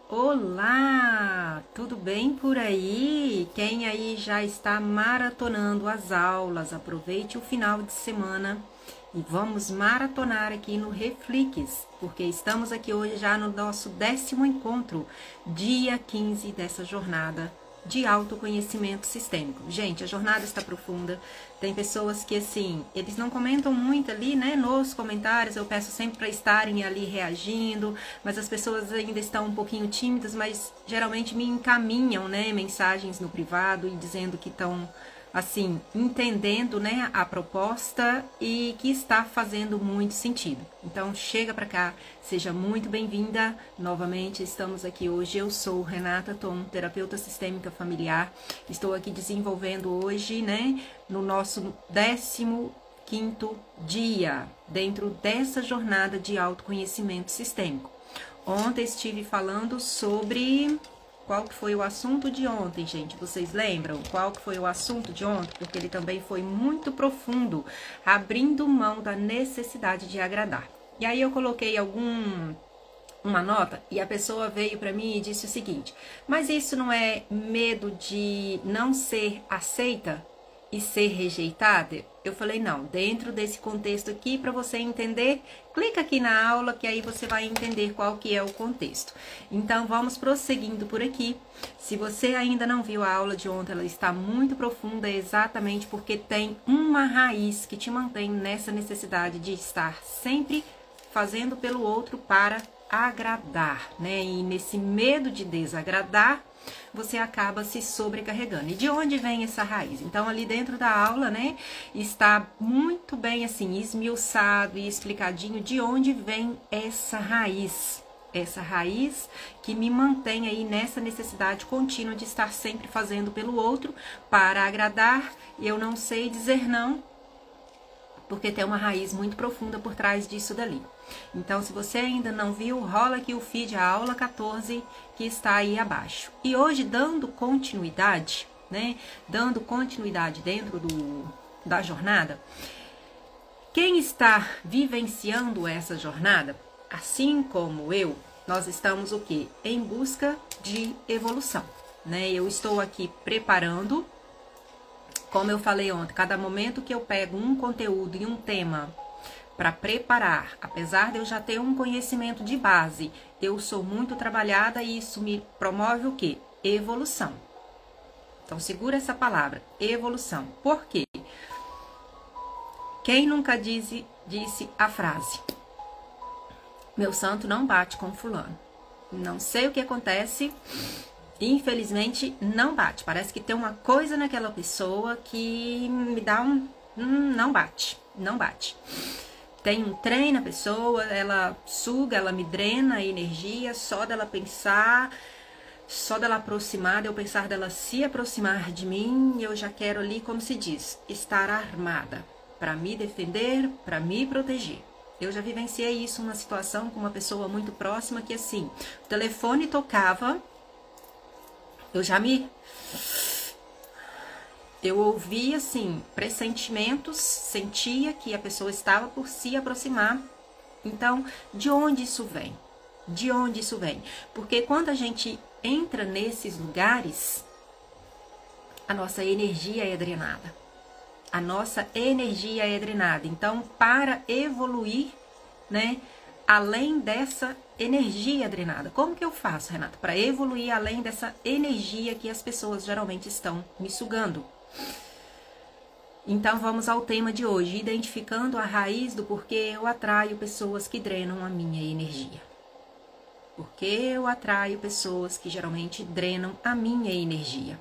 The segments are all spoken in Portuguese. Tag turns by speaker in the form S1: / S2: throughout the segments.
S1: Olá, tudo bem por aí? Quem aí já está maratonando as aulas, aproveite o final de semana e vamos maratonar aqui no Reflix, porque estamos aqui hoje já no nosso 10º encontro, dia 15 dessa jornada de autoconhecimento sistêmico. Gente, a jornada está profunda. Tem pessoas que, assim, eles não comentam muito ali, né, nos comentários. Eu peço sempre para estarem ali reagindo, mas as pessoas ainda estão um pouquinho tímidas, mas geralmente me encaminham, né, mensagens no privado e dizendo que estão, assim, entendendo, né, a proposta e que está fazendo muito sentido. Então, chega para cá, seja muito bem-vinda. Novamente, estamos aqui hoje. Eu sou Renata Tom, terapeuta sistêmica familiar. Estou aqui desenvolvendo hoje, né, no nosso 15º dia, dentro dessa jornada de autoconhecimento sistêmico. Ontem estive falando sobre... Qual que foi o assunto de ontem, gente? Vocês lembram? Qual que foi o assunto de ontem? Porque ele também foi muito profundo, abrindo mão da necessidade de agradar. E aí eu coloquei uma nota e a pessoa veio para mim e disse o seguinte: mas isso não é medo de não ser aceita e ser rejeitada? Eu falei, não, dentro desse contexto aqui, para você entender, clica aqui na aula que aí você vai entender qual que é o contexto. Então, vamos prosseguindo por aqui. Se você ainda não viu a aula de ontem, ela está muito profunda, exatamente porque tem uma raiz que te mantém nessa necessidade de estar sempre fazendo pelo outro para agradar, né? E nesse medo de desagradar, você acaba se sobrecarregando. E de onde vem essa raiz? Então, ali dentro da aula, né, está muito bem, assim, esmiuçado e explicadinho de onde vem essa raiz. Essa raiz que me mantém aí nessa necessidade contínua de estar sempre fazendo pelo outro para agradar. E eu não sei dizer não, porque tem uma raiz muito profunda por trás disso dali. Então, se você ainda não viu, rola aqui o feed, a aula 14, que está aí abaixo. E hoje, dando continuidade, né? Dando continuidade dentro da jornada, quem está vivenciando essa jornada, assim como eu, nós estamos o quê? Em busca de evolução, né? Eu estou aqui preparando, como eu falei ontem, cada momento que eu pego um conteúdo e um tema para preparar, apesar de eu já ter um conhecimento de base, eu sou muito trabalhada e isso me promove o quê? Evolução. Então, segura essa palavra, evolução. Por quê? Quem nunca disse a frase: meu santo não bate com fulano. Não sei o que acontece, infelizmente não bate. Parece que tem uma coisa naquela pessoa que me dá não bate, não bate. Tem um trem na pessoa, ela suga, ela me drena a energia, só dela pensar, só dela aproximar, de eu pensar dela se aproximar de mim, eu já quero ali, como se diz, estar armada, para me defender, para me proteger. Eu já vivenciei isso, uma situação com uma pessoa muito próxima, que assim, o telefone tocava, eu ouvia, assim, pressentimentos, sentia que a pessoa estava por se aproximar. Então, de onde isso vem? De onde isso vem? Porque quando a gente entra nesses lugares, a nossa energia é drenada. A nossa energia é drenada. Então, para evoluir, né, além dessa energia drenada, como que eu faço, Renata, para evoluir além dessa energia que as pessoas geralmente estão me sugando? Então, vamos ao tema de hoje, identificando a raiz do porquê eu atraio pessoas que drenam a minha energia. Porque eu atraio pessoas que geralmente drenam a minha energia.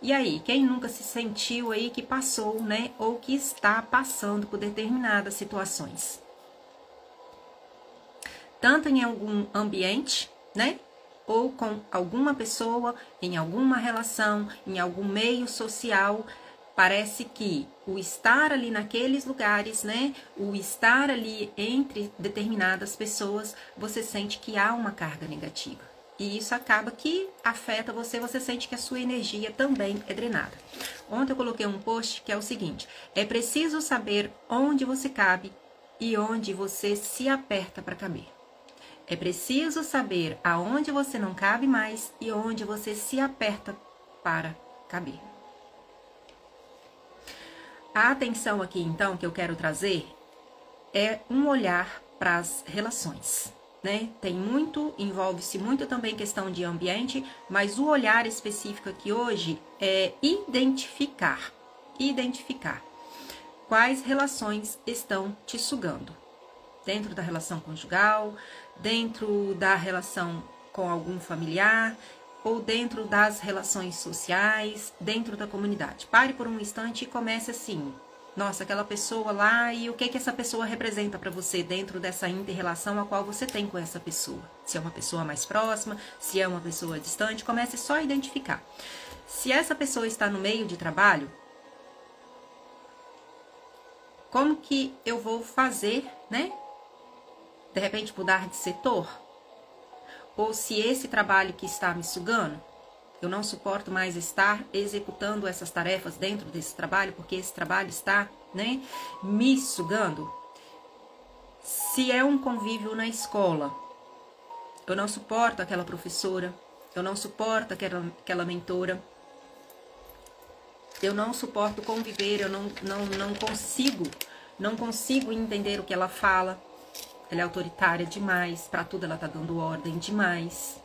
S1: E aí, quem nunca se sentiu aí que passou, né, ou que está passando por determinadas situações? Tanto em algum ambiente, né, ou com alguma pessoa, em alguma relação, em algum meio social, parece que o estar ali naqueles lugares, né, o estar ali entre determinadas pessoas, você sente que há uma carga negativa. E isso acaba que afeta você, você sente que a sua energia também é drenada. Ontem eu coloquei um post que é o seguinte: é preciso saber onde você cabe e onde você se aperta para caber. É preciso saber aonde você não cabe mais e onde você se aperta para caber. A atenção aqui, então, que eu quero trazer é um olhar para as relações, né? Envolve-se muito também questão de ambiente, mas o olhar específico aqui hoje é identificar quais relações estão te sugando. Dentro da relação conjugal, dentro da relação com algum familiar, ou dentro das relações sociais, dentro da comunidade. Pare por um instante e comece assim. Nossa, aquela pessoa lá, e o que essa pessoa representa para você dentro dessa inter-relação a qual você tem com essa pessoa? Se é uma pessoa mais próxima, se é uma pessoa distante, comece só a identificar. Se essa pessoa está no meio de trabalho, como que eu vou fazer, né? De repente mudar de setor? Ou se esse trabalho que está me sugando, eu não suporto mais estar executando essas tarefas dentro desse trabalho, porque esse trabalho está, né, me sugando. Se é um convívio na escola, eu não suporto aquela professora, eu não suporto aquela mentora, eu não suporto conviver, eu não consigo entender o que ela fala. Ela é autoritária demais, para tudo ela tá dando ordem demais.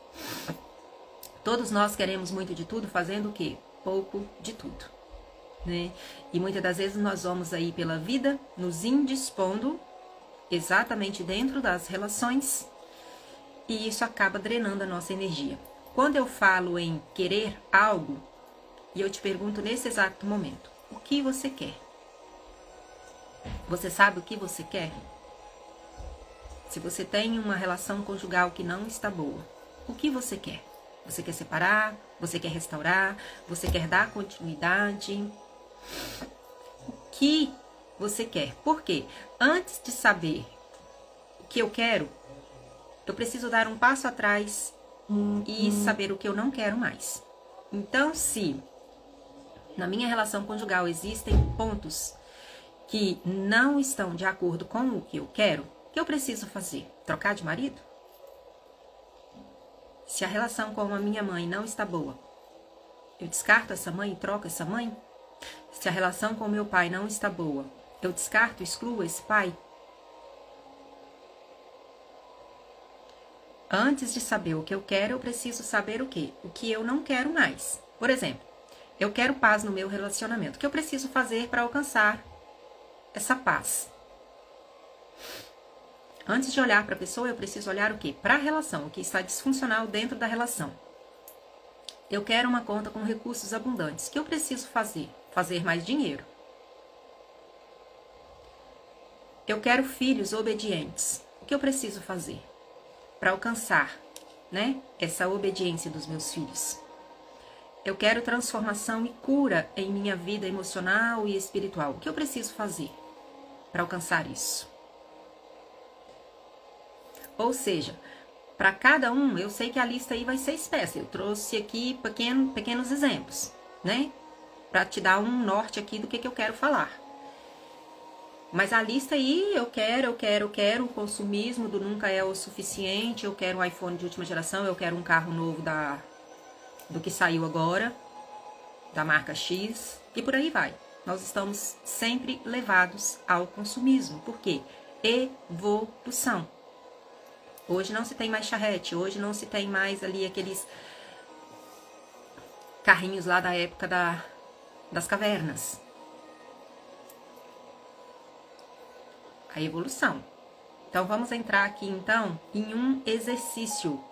S1: Todos nós queremos muito de tudo, fazendo o quê? Pouco de tudo, né? E muitas das vezes nós vamos aí pela vida nos indispondo exatamente dentro das relações e isso acaba drenando a nossa energia. Quando eu falo em querer algo, e eu te pergunto nesse exato momento, o que você quer? Você sabe o que você quer? Se você tem uma relação conjugal que não está boa, o que você quer? Você quer separar? Você quer restaurar? Você quer dar continuidade? O que você quer? Por quê? Antes de saber o que eu quero, eu preciso dar um passo atrás e saber o que eu não quero mais. Então, se na minha relação conjugal existem pontos que não estão de acordo com o que eu quero, o que eu preciso fazer? Trocar de marido? Se a relação com a minha mãe não está boa, eu descarto essa mãe e troco essa mãe? Se a relação com o meu pai não está boa, eu descarto, excluo esse pai? Antes de saber o que eu quero, eu preciso saber o quê? O que eu não quero mais. Por exemplo, eu quero paz no meu relacionamento. O que eu preciso fazer para alcançar essa paz? Antes de olhar para a pessoa, eu preciso olhar o quê? Para a relação, o que está disfuncional dentro da relação. Eu quero uma conta com recursos abundantes. O que eu preciso fazer? Fazer mais dinheiro. Eu quero filhos obedientes. O que eu preciso fazer para alcançar, né, essa obediência dos meus filhos? Eu quero transformação e cura em minha vida emocional e espiritual. O que eu preciso fazer para alcançar isso? Ou seja, para cada um, eu sei que a lista aí vai ser espessa. Eu trouxe aqui pequenos exemplos, né? Para te dar um norte aqui do que eu quero falar. Mas a lista aí, eu quero, o consumismo do nunca é o suficiente, eu quero um iPhone de última geração, eu quero um carro novo do que saiu agora, da marca X, e por aí vai. Nós estamos sempre levados ao consumismo. Por quê? Evolução. Hoje não se tem mais charrete, hoje não se tem mais ali aqueles carrinhos lá da época das cavernas. A evolução. Então, vamos entrar aqui, então, em um exercício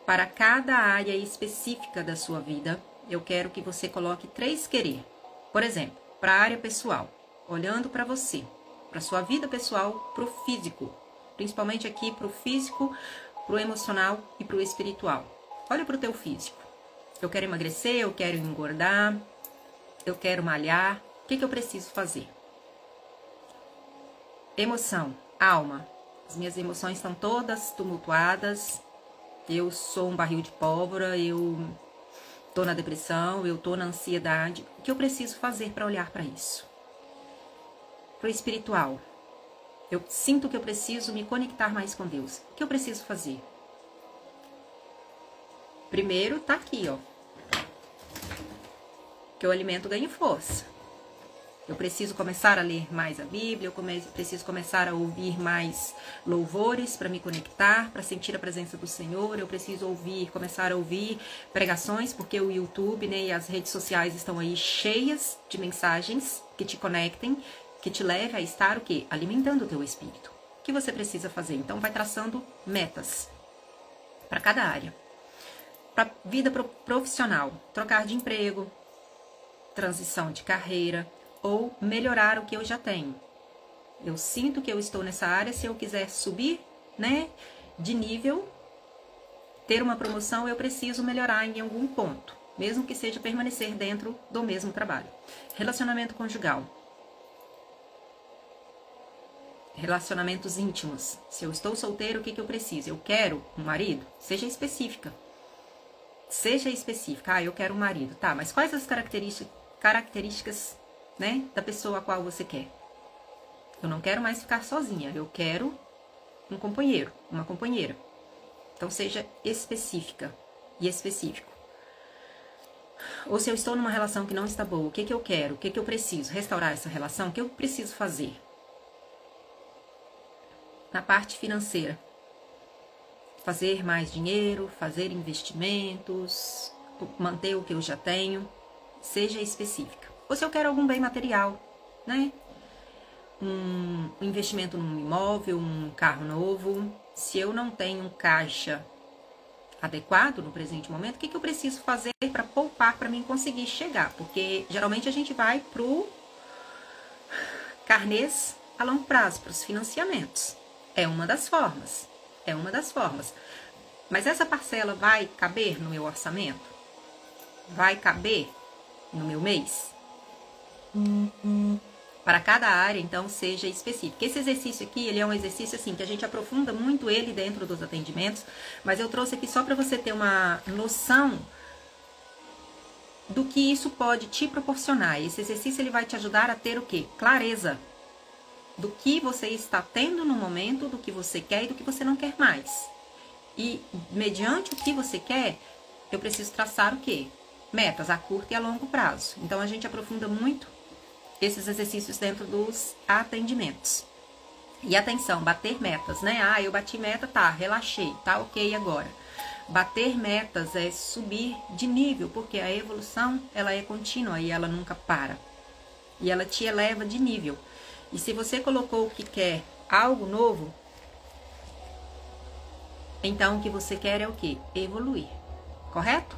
S1: para cada área específica da sua vida. Eu quero que você coloque 3 querer. Por exemplo, para a área pessoal, olhando para você, para sua vida pessoal, para o físico. Principalmente aqui para o físico, para o emocional e para o espiritual. Olha para o teu físico. Eu quero emagrecer, eu quero engordar, eu quero malhar. O que eu preciso fazer? Emoção, alma. As minhas emoções estão todas tumultuadas. Eu sou um barril de pólvora, eu tô na depressão, eu tô na ansiedade. O que eu preciso fazer para olhar para isso? Para o espiritual. Eu sinto que eu preciso me conectar mais com Deus. O que eu preciso fazer? Primeiro, tá aqui, ó. Que o alimento ganha força. Eu preciso começar a ler mais a Bíblia, preciso começar a ouvir mais louvores para me conectar, para sentir a presença do Senhor. Eu preciso começar a ouvir pregações, porque o YouTube, né, e as redes sociais estão aí cheias de mensagens que te conectem, que te levem a estar o quê? Alimentando o teu espírito. O que você precisa fazer? Então, vai traçando metas para cada área. Para vida profissional, trocar de emprego, transição de carreira, ou melhorar o que eu já tenho. Eu sinto que eu estou nessa área, se eu quiser subir, né, de nível, ter uma promoção, eu preciso melhorar em algum ponto, mesmo que seja permanecer dentro do mesmo trabalho. Relacionamento conjugal. Relacionamentos íntimos. Se eu estou solteiro, o que eu preciso? Eu quero um marido? Seja específica. Seja específica. Ah, eu quero um marido. Tá, mas quais as características, né, da pessoa a qual você quer? Eu não quero mais ficar sozinha, eu quero um companheiro, uma companheira. Então seja específica e específico. Ou se eu estou numa relação que não está boa, o que eu quero? O que eu preciso? Restaurar essa relação? O que eu preciso fazer? Na parte financeira, fazer mais dinheiro, fazer investimentos, manter o que eu já tenho. Seja específica. Ou se eu quero algum bem material, né? Um investimento num imóvel, um carro novo. Se eu não tenho um caixa adequado no presente momento, o que eu preciso fazer para poupar para mim conseguir chegar? Porque geralmente a gente vai pro carnês a longo prazo, para os financiamentos. É uma das formas. É uma das formas. Mas essa parcela vai caber no meu orçamento? Vai caber no meu mês? Para cada área, então, seja específico. Esse exercício aqui, ele é um exercício assim, que a gente aprofunda muito ele dentro dos atendimentos, mas eu trouxe aqui só para você ter uma noção do que isso pode te proporcionar. Esse exercício, ele vai te ajudar a ter o quê? Clareza do que você está tendo no momento, do que você quer e do que você não quer mais. E, mediante o que você quer, eu preciso traçar o quê? Metas a curto e a longo prazo. Então, a gente aprofunda muito esses exercícios dentro dos atendimentos. E atenção, bater metas, né? Ah, eu bati meta, tá, relaxei, tá ok agora. Bater metas é subir de nível, porque a evolução, ela é contínua e ela nunca para. E ela te eleva de nível. E se você colocou que quer algo novo, então o que você quer é o quê? Evoluir, correto?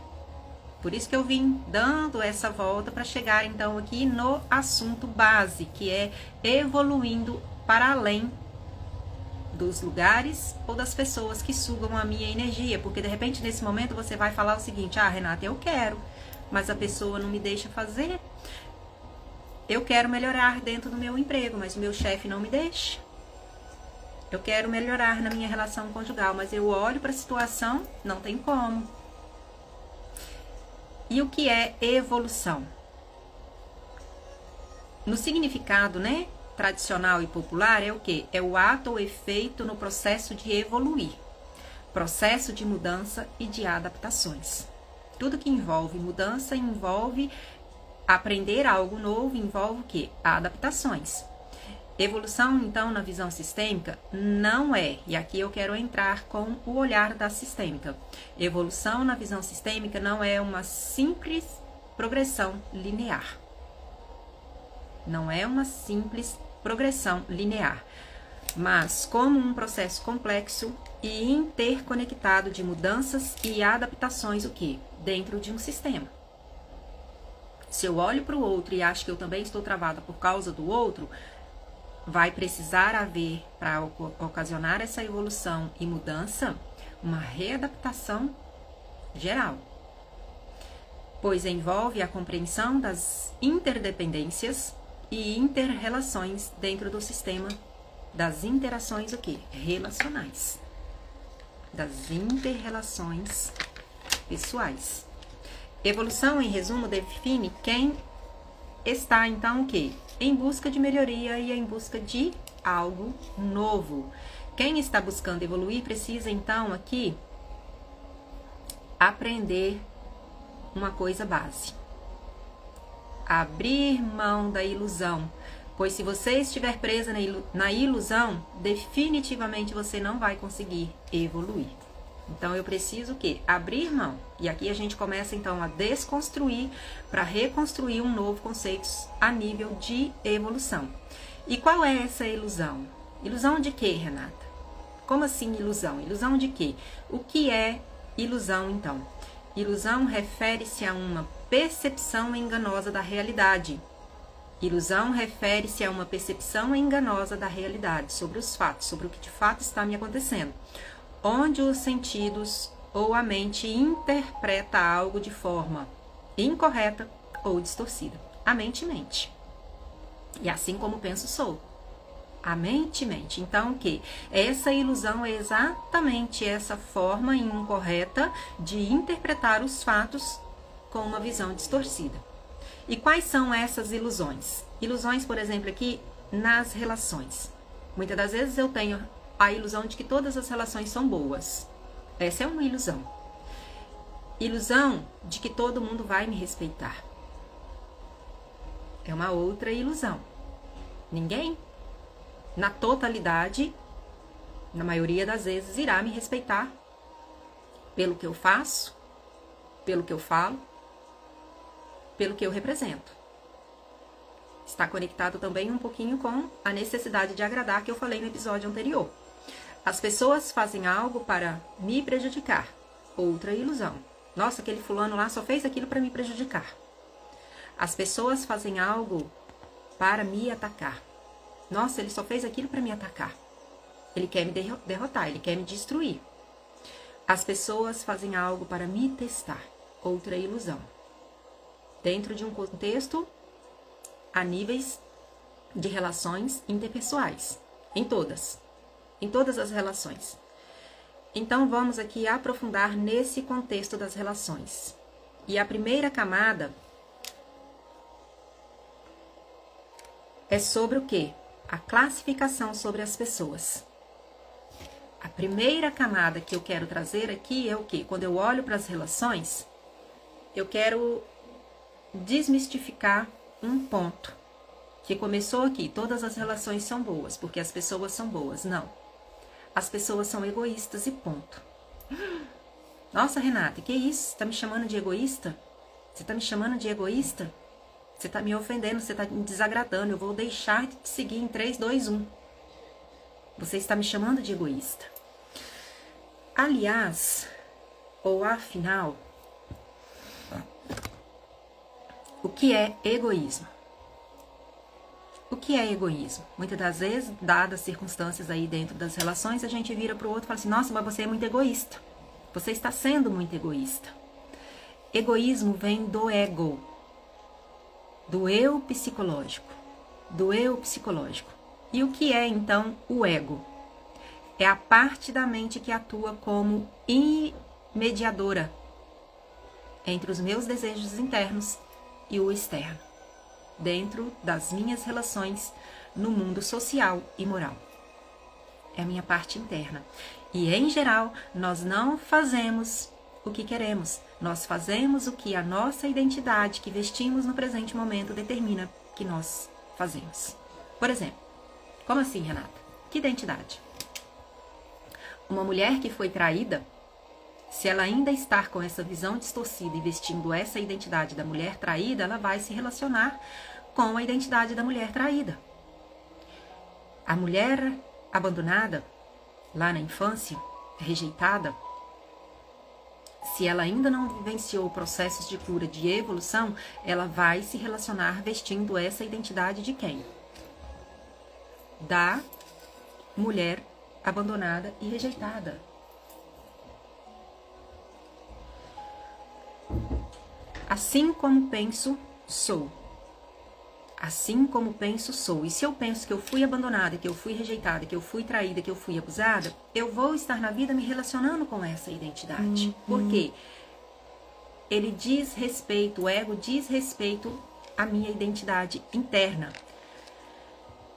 S1: Por isso que eu vim dando essa volta para chegar então aqui no assunto base, que é evoluindo para além dos lugares ou das pessoas que sugam a minha energia. Porque de repente nesse momento você vai falar o seguinte: ah, Renata, eu quero, mas a pessoa não me deixa fazer. Eu quero melhorar dentro do meu emprego, mas o meu chefe não me deixa. Eu quero melhorar na minha relação conjugal, mas eu olho para a situação, não tem como. E o que é evolução? No significado, né, tradicional e popular, é o quê? É o ato ou efeito no processo de evoluir. Processo de mudança e de adaptações. Tudo que envolve mudança envolve aprender algo novo, envolve o quê? Adaptações. Evolução, então, na visão sistêmica, não é, e aqui eu quero entrar com o olhar da sistêmica. Evolução na visão sistêmica não é uma simples progressão linear. Não é uma simples progressão linear, mas como um processo complexo e interconectado de mudanças e adaptações, o quê? Dentro de um sistema. Se eu olho para o outro e acho que eu também estou travada por causa do outro, vai precisar haver, para ocasionar essa evolução e mudança, uma readaptação geral. Pois envolve a compreensão das interdependências e interrelações dentro do sistema, das interações o quê? Relacionais. Das interrelações pessoais. Evolução, em resumo, define quem está, então, o quê? Em busca de melhoria e em busca de algo novo. Quem está buscando evoluir precisa, então, aqui, aprender uma coisa base. Abrir mão da ilusão. Pois se você estiver presa na ilusão, definitivamente você não vai conseguir evoluir. Então, eu preciso o quê? Abrir mão. E aqui a gente começa, então, a desconstruir para reconstruir um novo conceito a nível de evolução. E qual é essa ilusão? Ilusão de quê, Renata? Como assim ilusão? Ilusão de quê? O que é ilusão, então? Ilusão refere-se a uma percepção enganosa da realidade. Ilusão refere-se a uma percepção enganosa da realidade, sobre os fatos, sobre o que de fato está me acontecendo, onde os sentidos ou a mente interpreta algo de forma incorreta ou distorcida. A mente mente. E assim como penso, sou. A mente mente. Então, o que? Essa ilusão é exatamente essa forma incorreta de interpretar os fatos com uma visão distorcida. E quais são essas ilusões? Ilusões, por exemplo, aqui nas relações. Muitas das vezes eu tenho a ilusão de que todas as relações são boas. Essa é uma ilusão. Ilusão de que todo mundo vai me respeitar. É uma outra ilusão. Ninguém, na totalidade, na maioria das vezes, irá me respeitar pelo que eu faço, pelo que eu falo, pelo que eu represento. Está conectado também um pouquinho com a necessidade de agradar que eu falei no episódio anterior. As pessoas fazem algo para me prejudicar. Outra ilusão. Nossa, aquele fulano lá só fez aquilo para me prejudicar. As pessoas fazem algo para me atacar. Nossa, ele só fez aquilo para me atacar. Ele quer me derrotar, ele quer me destruir. As pessoas fazem algo para me testar. Outra ilusão. Dentro de um contexto a níveis de relações interpessoais. Em todas as relações. Então, vamos aqui aprofundar nesse contexto das relações. E a primeira camada é sobre o quê? A classificação sobre as pessoas. A primeira camada que eu quero trazer aqui é o quê? Quando eu olho para as relações, eu quero desmistificar um ponto que começou aqui. Todas as relações são boas, porque as pessoas são boas. Não. As pessoas são egoístas e ponto. Nossa, Renata, que isso? Você tá me chamando de egoísta? Você tá me chamando de egoísta? Você tá me ofendendo, você tá me desagradando. Eu vou deixar de te seguir em 3, 2, 1. Você está me chamando de egoísta. Aliás, ou afinal, o que é egoísmo? O que é egoísmo? Muitas das vezes, dadas as circunstâncias aí dentro das relações, a gente vira para o outro e fala assim, nossa, mas você é muito egoísta. Você está sendo muito egoísta. Egoísmo vem do ego, do eu psicológico, E o que é, então, o ego? É a parte da mente que atua como mediadora entre os meus desejos internos e o externo, dentro das minhas relações no mundo social e moral. É a minha parte interna. E, em geral, nós não fazemos o que queremos. Nós fazemos o que a nossa identidade que vestimos no presente momento determina que nós fazemos. Por exemplo, como assim, Renata? Que identidade? Uma mulher que foi traída, se ela ainda estar com essa visão distorcida e vestindo essa identidade da mulher traída, ela vai se relacionar com a identidade da mulher traída. A mulher abandonada, lá na infância, rejeitada, se ela ainda não vivenciou processos de cura, de evolução, ela vai se relacionar vestindo essa identidade de quem? Da mulher abandonada e rejeitada. Assim como penso, sou. Assim como penso, sou. E se eu penso que eu fui abandonada, que eu fui rejeitada, que eu fui traída, que eu fui abusada, eu vou estar na vida me relacionando com essa identidade. Por quê? Ele diz respeito, o ego diz respeito à minha identidade interna.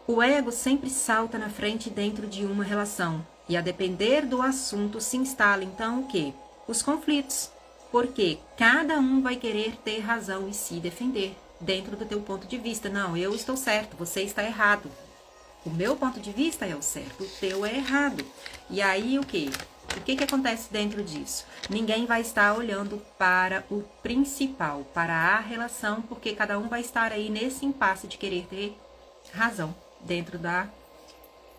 S1: O ego sempre salta na frente dentro de uma relação. E a depender do assunto se instala então o quê? Os conflitos. Porque cada um vai querer ter razão e se defender dentro do teu ponto de vista. Não, eu estou certo, você está errado. O meu ponto de vista é o certo, o teu é errado. E aí o quê? O que acontece dentro disso? Ninguém vai estar olhando para o principal, para a relação, porque cada um vai estar aí nesse impasse de querer ter razão dentro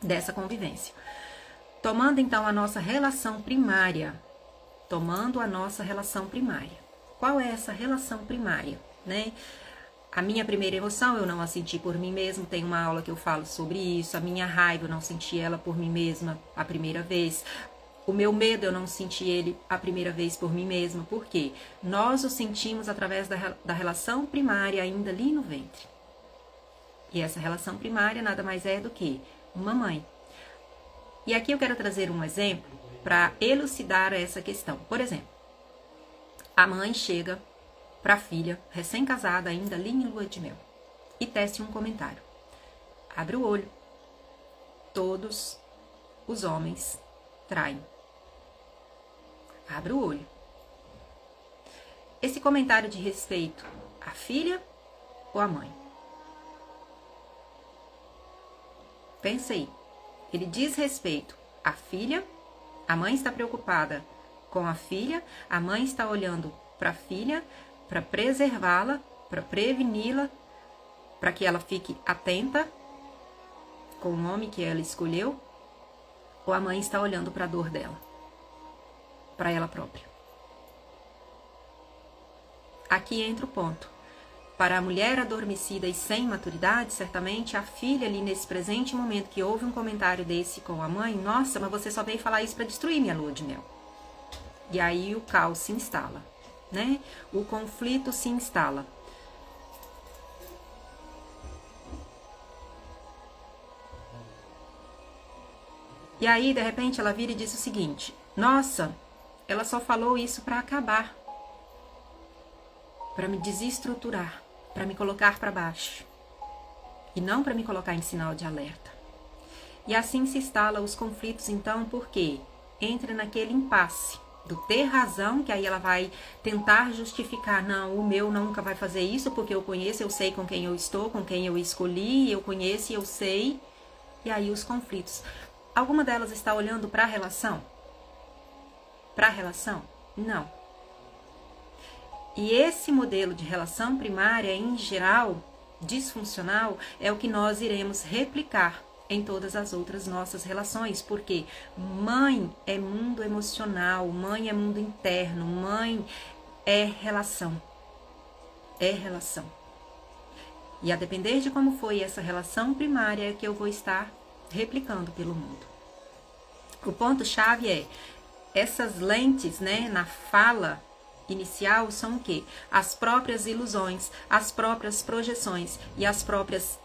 S1: dessa convivência. Tomando então a nossa relação primária, Qual é essa relação primária, né? A minha primeira emoção eu não a senti por mim mesmo, tem uma aula que eu falo sobre isso. A minha raiva eu não senti ela por mim mesma a primeira vez. O meu medo eu não senti ele a primeira vez por mim mesma. Por quê? Nós o sentimos através da relação primária ainda ali no ventre. E essa relação primária nada mais é do que uma mãe. E aqui eu quero trazer um exemplo para elucidar essa questão. Por exemplo, a mãe chega para a filha, recém-casada, ainda ali em lua de mel, e tece um comentário. Abre o olho. Todos os homens traem. Abre o olho. Esse comentário de respeito à filha ou à mãe? Pensa aí. Ele diz respeito à filha, a mãe está preocupada com a filha, a mãe está olhando para a filha para preservá-la, para preveni-la, para que ela fique atenta com o homem que ela escolheu, ou a mãe está olhando para a dor dela, para ela própria. Aqui entra o ponto. Para a mulher adormecida e sem maturidade, certamente a filha ali nesse presente momento que houve um comentário desse com a mãe, nossa, mas você só veio falar isso para destruir minha lua de mel. E aí o caos se instala, né? O conflito se instala. E aí, de repente, ela vira e diz o seguinte: nossa, ela só falou isso para acabar, para me desestruturar, para me colocar para baixo, e não para me colocar em sinal de alerta. E assim se instalam os conflitos, então, porque entra naquele impasse do ter razão, que aí ela vai tentar justificar, não, o meu nunca vai fazer isso, porque eu conheço, eu sei com quem eu estou, com quem eu escolhi, eu conheço e eu sei, e aí os conflitos. Alguma delas está olhando para a relação? Para a relação? Não. E esse modelo de relação primária, em geral, disfuncional, é o que nós iremos replicar em todas as outras nossas relações, porque mãe é mundo emocional, mãe é mundo interno, mãe é relação. É relação. E a depender de como foi essa relação primária é que eu vou estar replicando pelo mundo. O ponto-chave é, essas lentes, né, na fala inicial são o quê? As próprias ilusões, as próprias projeções e as próprias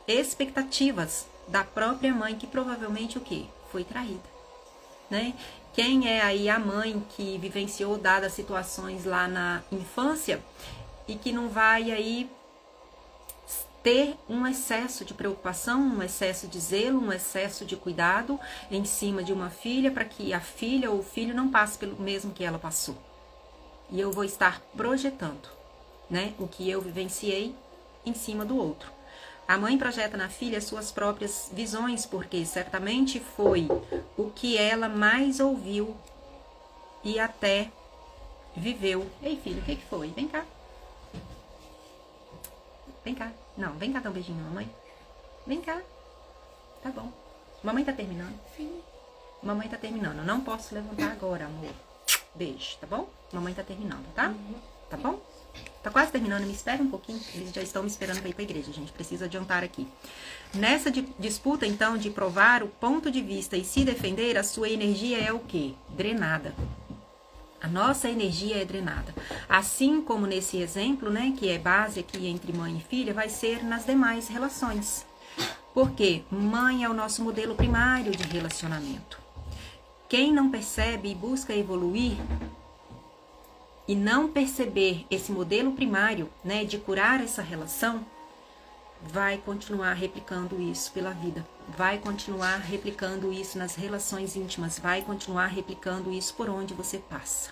S1: expectativas da própria mãe, que provavelmente o quê? Foi traída, né? Quem é aí a mãe que vivenciou dadas situações lá na infância e que não vai aí ter um excesso de preocupação, um excesso de zelo, um excesso de cuidado em cima de uma filha, para que a filha ou o filho não passe pelo mesmo que ela passou. E eu vou estar projetando, né, o que eu vivenciei em cima do outro. A mãe projeta na filha suas próprias visões, porque certamente foi o que ela mais ouviu e até viveu. Ei, filho, o que foi? Vem cá. Vem cá. Não, vem cá dar um beijinho na mamãe. Vem cá. Tá bom. Mamãe tá terminando? Sim. Mamãe tá terminando. Não posso levantar agora, amor. Beijo, tá bom? Mamãe tá terminando, tá? Uhum. Tá bom? Tá quase terminando, me espera um pouquinho. Eles já estão me esperando pra ir pra igreja, gente. Preciso adiantar aqui. Nessa disputa, então, de provar o ponto de vista e se defender, a sua energia é o quê? Drenada. A nossa energia é drenada. Assim como nesse exemplo, né, que é base aqui entre mãe e filha, vai ser nas demais relações. Porque mãe é o nosso modelo primário de relacionamento. Quem não percebe e busca evoluir e não perceber esse modelo primário, né, de curar essa relação, vai continuar replicando isso pela vida, vai continuar replicando isso nas relações íntimas, vai continuar replicando isso por onde você passa.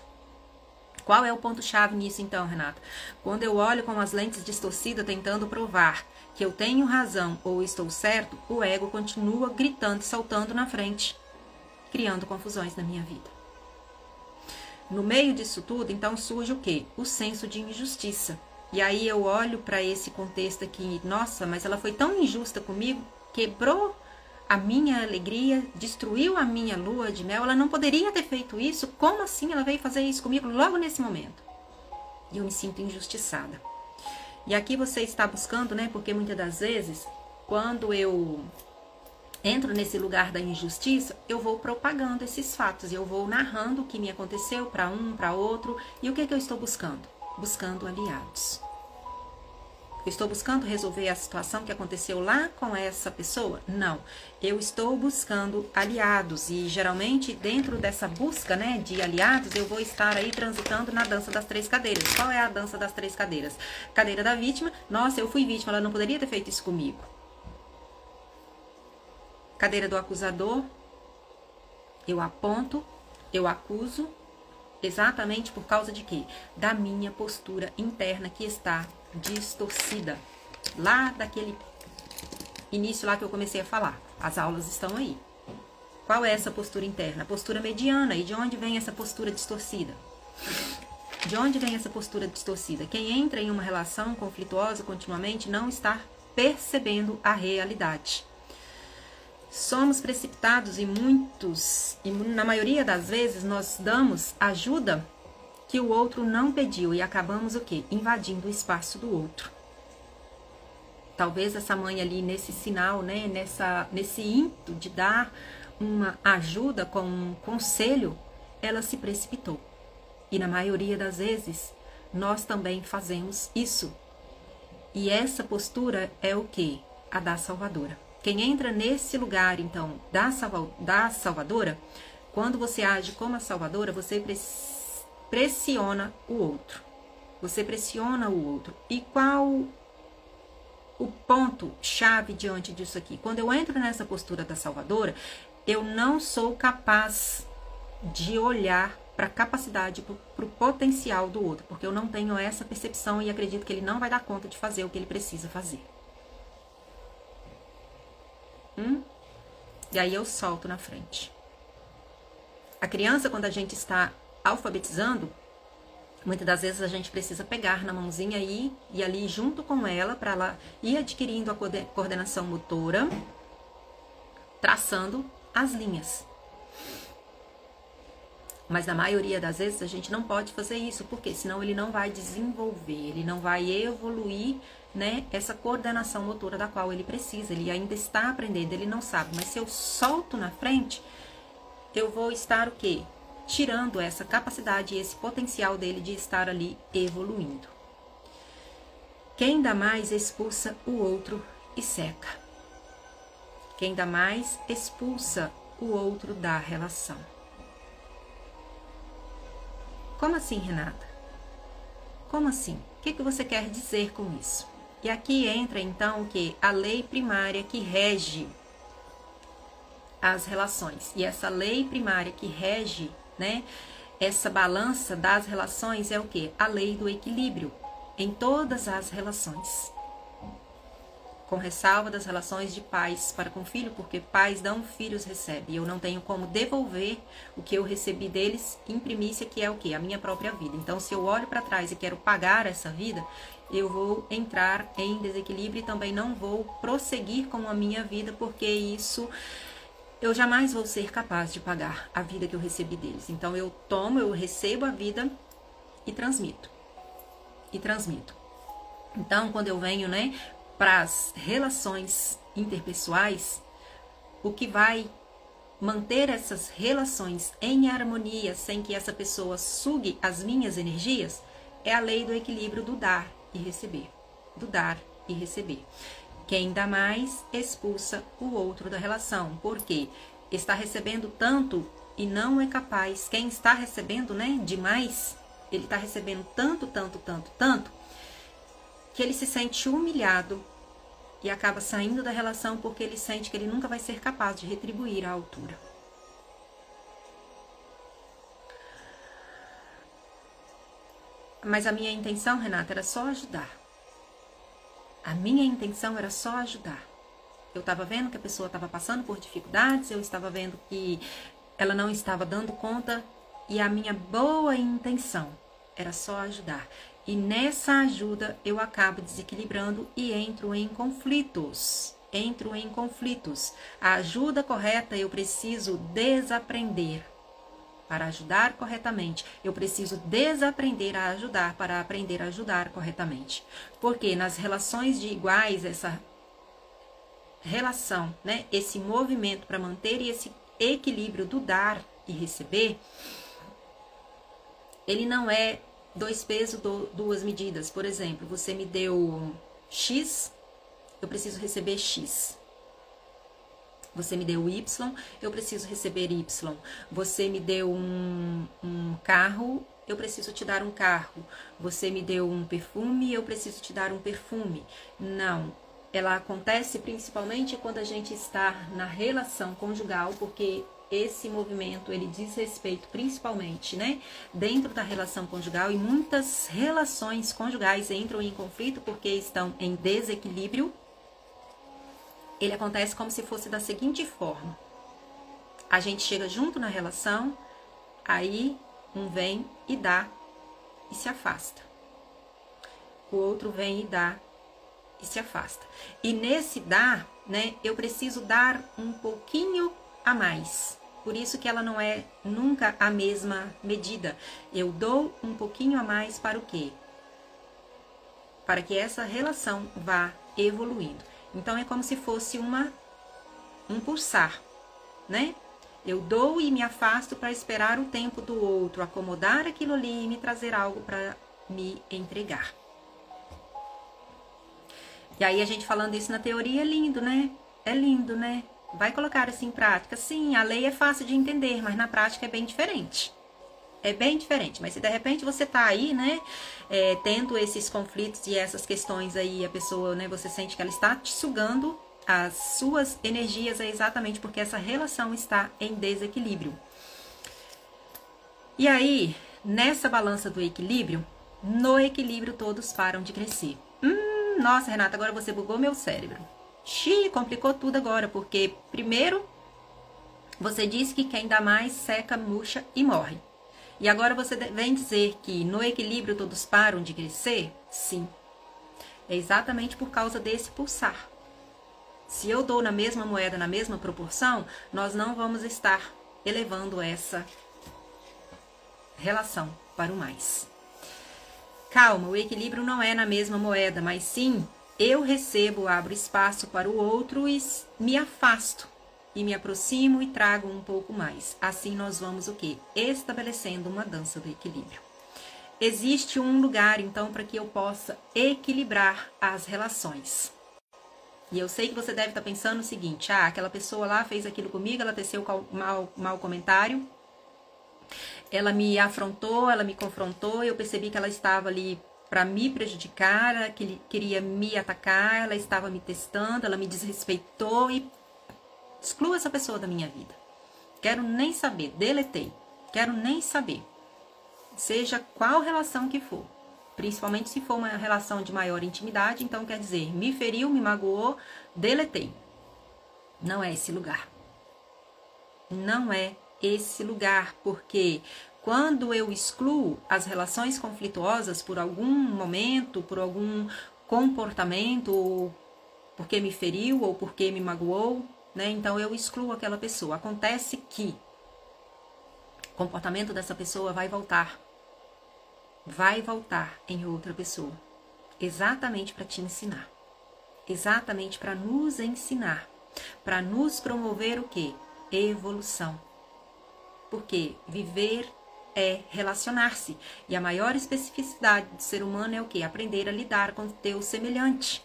S1: Qual é o ponto-chave nisso então, Renata? Quando eu olho com as lentes distorcidas tentando provar que eu tenho razão ou estou certo, o ego continua gritando, saltando na frente, criando confusões na minha vida. No meio disso tudo, então, surge o quê? O senso de injustiça. E aí eu olho para esse contexto aqui, nossa, mas ela foi tão injusta comigo, quebrou a minha alegria, destruiu a minha lua de mel, ela não poderia ter feito isso, como assim ela veio fazer isso comigo logo nesse momento? E eu me sinto injustiçada. E aqui você está buscando, né, porque muitas das vezes, quando eu entro nesse lugar da injustiça, eu vou propagando esses fatos, eu vou narrando o que me aconteceu para um, para outro, e o que eu estou buscando? Buscando aliados. Eu estou buscando resolver a situação que aconteceu lá com essa pessoa? Não. Eu estou buscando aliados e geralmente dentro dessa busca, né, de aliados, eu vou estar aí transitando na dança das 3 cadeiras. Qual é a dança das 3 cadeiras? Cadeira da vítima. Nossa, eu fui vítima, ela não poderia ter feito isso comigo. Cadeira do acusador. Eu aponto, eu acuso. Exatamente por causa de quê? Da minha postura interna que está distorcida. Lá daquele início lá que eu comecei a falar. As aulas estão aí. Qual é essa postura interna? A postura mediana. E de onde vem essa postura distorcida? De onde vem essa postura distorcida? Quem entra em uma relação conflituosa continuamente não está percebendo a realidade. Somos precipitados e na maioria das vezes, nós damos ajuda que o outro não pediu e acabamos o quê? Invadindo o espaço do outro. Talvez essa mãe ali nesse sinal, né, nesse ímpeto de dar uma ajuda com um conselho, ela se precipitou. E na maioria das vezes, nós também fazemos isso. E essa postura é o quê? A da salvadora. Quem entra nesse lugar, então, da salvadora, quando você age como a salvadora, você pressiona o outro. Você pressiona o outro. E qual o ponto-chave diante disso aqui? Quando eu entro nessa postura da salvadora, eu não sou capaz de olhar para a capacidade, para o potencial do outro, porque eu não tenho essa percepção e acredito que ele não vai dar conta de fazer o que ele precisa fazer. E aí eu solto na frente. A criança, quando a gente está alfabetizando, muitas das vezes a gente precisa pegar na mãozinha e ali junto com ela, para ela ir adquirindo a coordenação motora, traçando as linhas. Mas na maioria das vezes a gente não pode fazer isso, porque senão ele não vai desenvolver, ele não vai evoluir, né, essa coordenação motora da qual ele precisa. Ele ainda está aprendendo, ele não sabe. Mas se eu solto na frente, eu vou estar o quê? Tirando essa capacidade e esse potencial dele de estar ali evoluindo. Quem dá mais expulsa o outro e seca. Quem dá mais expulsa o outro da relação. Como assim, Renata? Como assim? O que você quer dizer com isso? E aqui entra, então, o que? A lei primária que rege as relações. E essa lei primária que rege, né, essa balança das relações é o que? A lei do equilíbrio em todas as relações. Com ressalva das relações de pais para com filho, porque pais dão, filhos recebem. Eu não tenho como devolver o que eu recebi deles em primícia, que é o quê? A minha própria vida. Então, se eu olho para trás e quero pagar essa vida, eu vou entrar em desequilíbrio e também não vou prosseguir com a minha vida, porque isso eu jamais vou ser capaz de pagar a vida que eu recebi deles. Então, eu recebo a vida e transmito. Então, quando eu venho, né, para as relações interpessoais, o que vai manter essas relações em harmonia, sem que essa pessoa sugue as minhas energias, é a lei do equilíbrio do dar e receber. Do dar e receber. Quem dá mais, expulsa o outro da relação, porque está recebendo tanto e não é capaz. Quem está recebendo, né, demais, ele está recebendo tanto, que ele se sente humilhado e acaba saindo da relação porque ele sente que ele nunca vai ser capaz de retribuir à altura. Mas a minha intenção, Renata, era só ajudar. A minha intenção era só ajudar. Eu estava vendo que a pessoa estava passando por dificuldades, eu estava vendo que ela não estava dando conta, e a minha boa intenção era só ajudar. E nessa ajuda eu acabo desequilibrando e entro em conflitos. A ajuda correta eu preciso desaprender. Para ajudar corretamente, eu preciso desaprender a ajudar para aprender a ajudar corretamente. Porque nas relações de iguais, essa relação, né, esse movimento para manter esse equilíbrio do dar e receber, ele não é 2 pesos, 2 medidas. Por exemplo, você me deu X, eu preciso receber X. Você me deu Y, eu preciso receber Y. Você me deu um carro, eu preciso te dar um carro. Você me deu um perfume, eu preciso te dar um perfume. Não, ela acontece principalmente quando a gente está na relação conjugal, porque esse movimento, ele diz respeito principalmente, né, dentro da relação conjugal, e muitas relações conjugais entram em conflito porque estão em desequilíbrio. Ele acontece como se fosse da seguinte forma: a gente chega junto na relação, aí um vem e dá e se afasta. O outro vem e dá e se afasta. E nesse dar, né, eu preciso dar um pouquinho a mais. Por isso que ela não é nunca a mesma medida. Eu dou um pouquinho a mais para o quê? Para que essa relação vá evoluindo. Então, é como se fosse um pulsar, né? Eu dou e me afasto para esperar o tempo do outro acomodar aquilo ali e me trazer algo para me entregar. E aí, a gente falando isso na teoria é lindo, né? É lindo, né? Vai colocar isso em prática? Sim, a lei é fácil de entender, mas na prática é bem diferente. É bem diferente, mas se de repente você tá aí, né, tendo esses conflitos e essas questões aí, a pessoa, né, você sente que ela está te sugando as suas energias, é exatamente porque essa relação está em desequilíbrio. E aí, nessa balança do equilíbrio, no equilíbrio todos param de crescer. Nossa, Renata, agora você bugou meu cérebro. Xiii, complicou tudo agora, porque primeiro você disse que quem dá mais seca, murcha e morre. E agora você vem dizer que no equilíbrio todos param de crescer? Sim. É exatamente por causa desse pulsar. Se eu dou na mesma moeda, na mesma proporção, nós não vamos estar elevando essa relação para o mais. Calma, o equilíbrio não é na mesma moeda, mas sim, eu recebo, abro espaço para o outro e me afasto. E me aproximo e trago um pouco mais. Assim nós vamos o quê? Estabelecendo uma dança do equilíbrio. Existe um lugar, então, para que eu possa equilibrar as relações. E eu sei que você deve estar pensando o seguinte: aquela pessoa lá fez aquilo comigo, ela teceu mau comentário, ela me afrontou, ela me confrontou, eu percebi que ela estava ali para me prejudicar, ela queria me atacar, ela estava me testando, ela me desrespeitou e excluo essa pessoa da minha vida. Quero nem saber, deletei. Quero nem saber. Seja qual relação que for. Principalmente se for uma relação de maior intimidade, então quer dizer, me feriu, me magoou, deletei. Não é esse lugar. Não é esse lugar, porque quando eu excluo as relações conflituosas por algum momento, por algum comportamento, ou porque me feriu ou porque me magoou, né? Então eu excluo aquela pessoa. Acontece que o comportamento dessa pessoa vai voltar em outra pessoa, exatamente para te ensinar, exatamente para nos ensinar, para nos promover o quê? Evolução. Porque viver é relacionar-se, e a maior especificidade do ser humano é o quê? Aprender a lidar com o teu semelhante.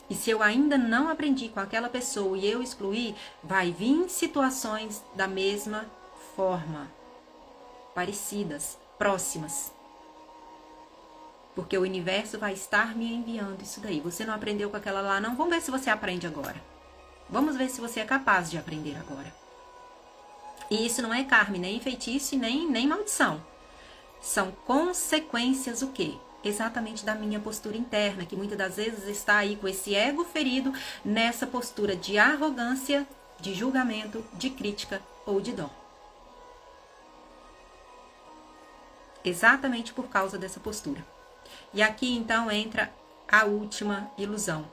S1: E se eu ainda não aprendi com aquela pessoa e eu excluir, vai vir situações da mesma forma, parecidas, próximas. Porque o universo vai estar me enviando isso daí. Você não aprendeu com aquela lá, não? Vamos ver se você aprende agora. Vamos ver se você é capaz de aprender agora. E isso não é karma, nem feitiço, nem maldição. São consequências o quê? Exatamente da minha postura interna, que muitas das vezes está aí com esse ego ferido, nessa postura de arrogância, de julgamento, de crítica ou de dó. Exatamente por causa dessa postura. E aqui então entra a última ilusão.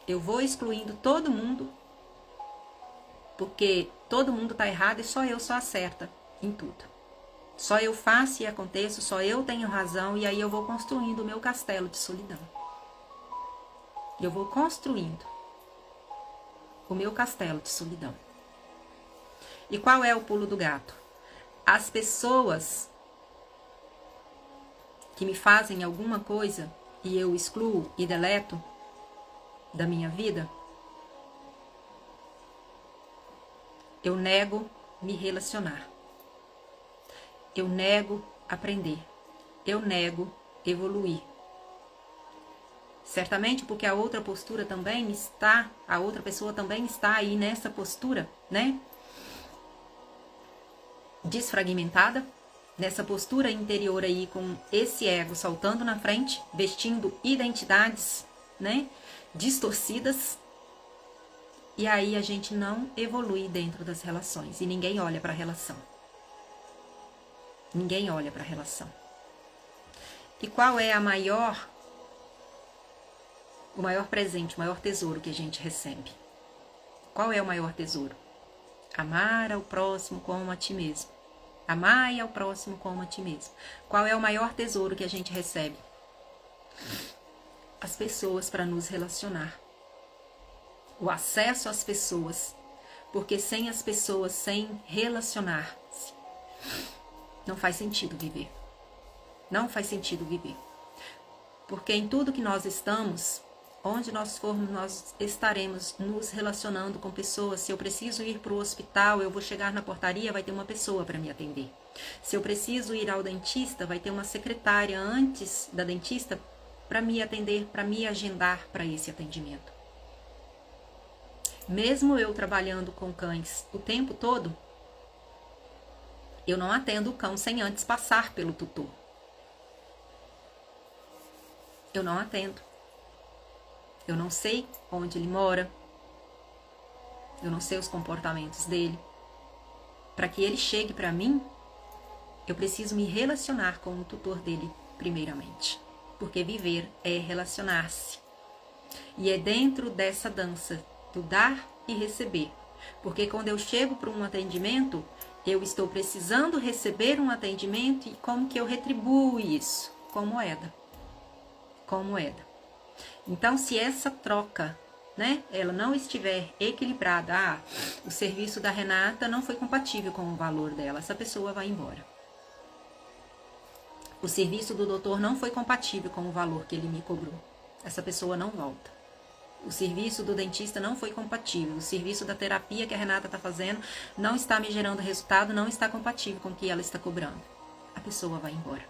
S1: Eu vou excluindo todo mundo, porque todo mundo está errado e só eu sou a certa em tudo. Só eu faço e aconteço, só eu tenho razão, e aí eu vou construindo o meu castelo de solidão. Eu vou construindo o meu castelo de solidão. E qual é o pulo do gato? As pessoas que me fazem alguma coisa e eu excluo e deleto da minha vida, eu nego me relacionar. Eu nego aprender. Eu nego evoluir. Certamente porque a outra postura também está, a outra pessoa também está aí nessa postura, né? Desfragmentada, nessa postura interior aí com esse ego saltando na frente, vestindo identidades, né? Distorcidas. E aí a gente não evolui dentro das relações e ninguém olha para a relação. Ninguém olha para a relação. E qual é o maior presente, o maior tesouro que a gente recebe? Qual é o maior tesouro? Amar ao próximo como a ti mesmo. Amar ao próximo como a ti mesmo. Qual é o maior tesouro que a gente recebe? As pessoas para nos relacionar. O acesso às pessoas. Porque sem as pessoas, sem relacionar-se, não faz sentido viver. Não faz sentido viver. Porque em tudo que nós estamos, onde nós formos, nós estaremos nos relacionando com pessoas. Se eu preciso ir para o hospital, eu vou chegar na portaria, vai ter uma pessoa para me atender. Se eu preciso ir ao dentista, vai ter uma secretária antes da dentista para me atender, para me agendar para esse atendimento. Mesmo eu trabalhando com cães o tempo todo, eu não atendo o cão sem antes passar pelo tutor. Eu não atendo. Eu não sei onde ele mora. Eu não sei os comportamentos dele. Para que ele chegue para mim, eu preciso me relacionar com o tutor dele primeiramente. Porque viver é relacionar-se. E é dentro dessa dança do dar e receber. Porque quando eu chego para um atendimento, eu estou precisando receber um atendimento e como que eu retribuo isso? Com moeda. Com moeda. Então, se essa troca, né, ela não estiver equilibrada, o serviço da Renata não foi compatível com o valor dela, essa pessoa vai embora. O serviço do doutor não foi compatível com o valor que ele me cobrou, essa pessoa não volta. O serviço do dentista não foi compatível, o serviço da terapia que a Renata está fazendo não está me gerando resultado, não está compatível com o que ela está cobrando. A pessoa vai embora.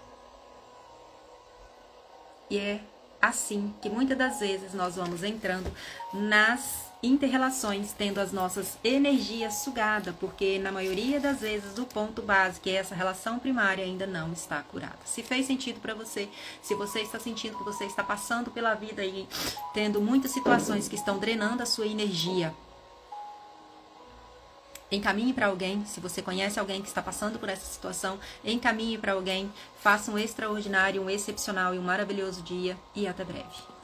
S1: E é assim que muitas das vezes nós vamos entrando nas inter-relações, tendo as nossas energias sugadas, porque na maioria das vezes o ponto base, que é essa relação primária, ainda não está curada. Se fez sentido para você, se você está sentindo que você está passando pela vida e tendo muitas situações que estão drenando a sua energia, encaminhe para alguém. Se você conhece alguém que está passando por essa situação, encaminhe para alguém. Faça um extraordinário, um excepcional e um maravilhoso dia. E até breve.